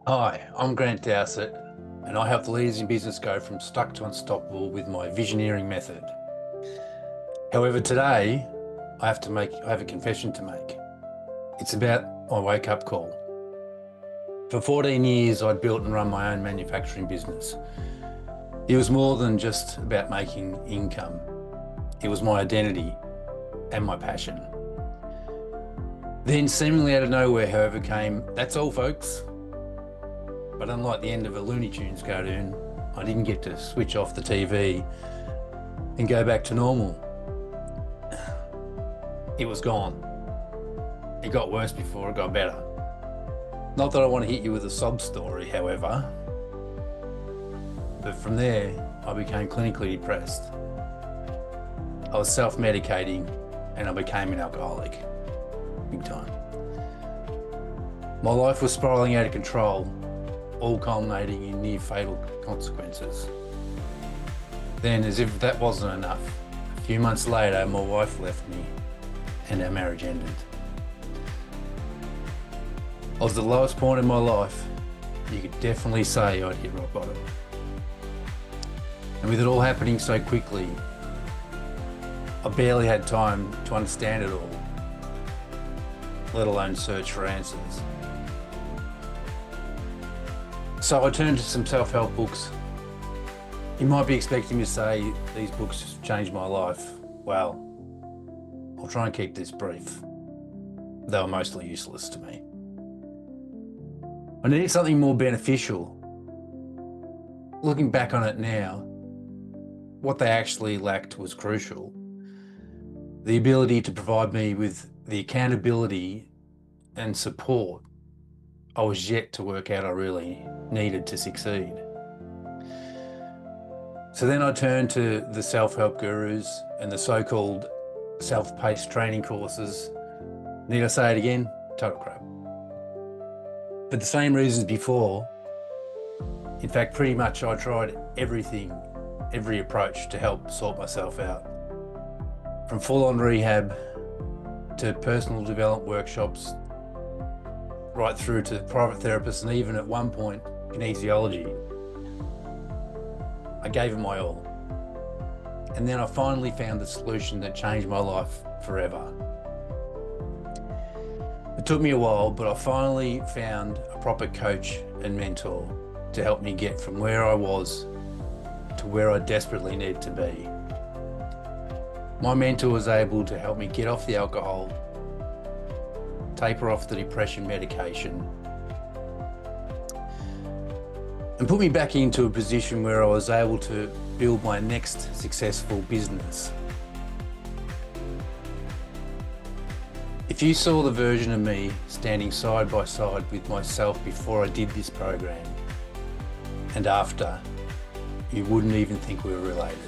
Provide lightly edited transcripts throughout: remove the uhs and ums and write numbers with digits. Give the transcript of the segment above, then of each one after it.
Hi, I'm Grant Dowsett, and I help the leaders in business go from stuck to unstoppable with my visioneering method. However, today I have a confession to make. It's about my wake-up call. For 14 years, I'd built and run my own manufacturing business. It was more than just about making income. It was my identity and my passion. Then, seemingly out of nowhere, however, came, "That's all, folks." But unlike the end of a Looney Tunes cartoon, I didn't get to switch off the TV and go back to normal. It was gone. It got worse before it got better. Not that I want to hit you with a sob story, however, but from there, I became clinically depressed. I was self-medicating and I became an alcoholic, big time. My life was spiraling out of control, all culminating in near fatal consequences. Then, as if that wasn't enough, a few months later, my wife left me and our marriage ended. I was at the lowest point in my life. You could definitely say I'd hit rock bottom. And with it all happening so quickly, I barely had time to understand it all, let alone search for answers. So I turned to some self-help books. You might be expecting me to say these books changed my life. Well, I'll try and keep this brief. They were mostly useless to me. I needed something more beneficial. Looking back on it now, what they actually lacked was crucial. The ability to provide me with the accountability and support I was yet to work out I really needed to succeed. So then I turned to the self-help gurus and the so-called self-paced training courses. Need I say it again? Total crap. For the same reasons before, in fact, pretty much I tried everything, every approach to help sort myself out. From full-on rehab to personal development workshops, right through to private therapists, and even at one point, kinesiology. I gave it my all. And then I finally found the solution that changed my life forever. It took me a while, but I finally found a proper coach and mentor to help me get from where I was to where I desperately needed to be. My mentor was able to help me get off the alcohol, taper off the depression medication, and put me back into a position where I was able to build my next successful business. If you saw the version of me standing side by side with myself before I did this program and after, you wouldn't even think we were related.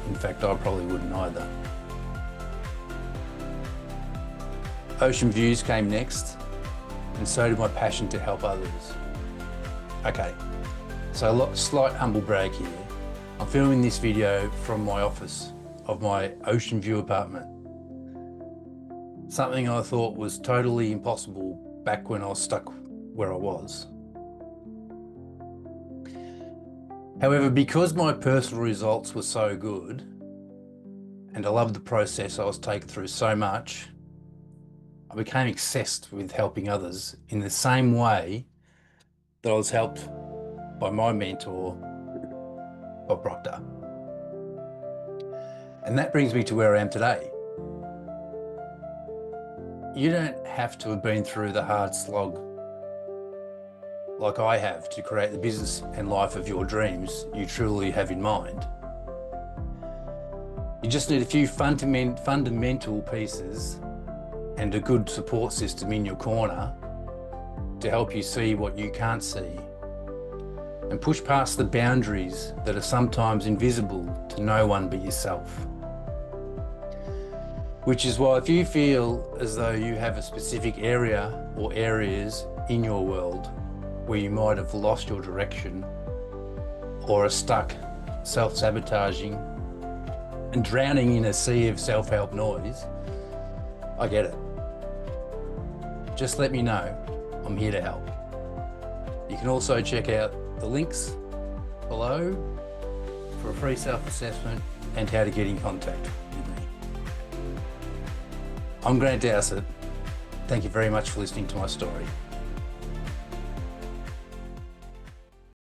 In fact, I probably wouldn't either. Ocean views came next, and so did my passion to help others. Okay, so a slight humble brag here. I'm filming this video from my office of my ocean view apartment. Something I thought was totally impossible back when I was stuck where I was. However, because my personal results were so good, and I loved the process I was taken through so much, I became obsessed with helping others in the same way that I was helped by my mentor, Bob Proctor. And that brings me to where I am today. You don't have to have been through the hard slog like I have to create the business and life of your dreams you truly have in mind. You just need a few fundamental pieces and a good support system in your corner to help you see what you can't see and push past the boundaries that are sometimes invisible to no one but yourself. Which is why if you feel as though you have a specific area or areas in your world where you might have lost your direction or are stuck self-sabotaging and drowning in a sea of self-help noise, I get it. Just let me know. I'm here to help. You can also check out the links below for a free self-assessment and how to get in contact with me. I'm Grant Dowsett. Thank you very much for listening to my story.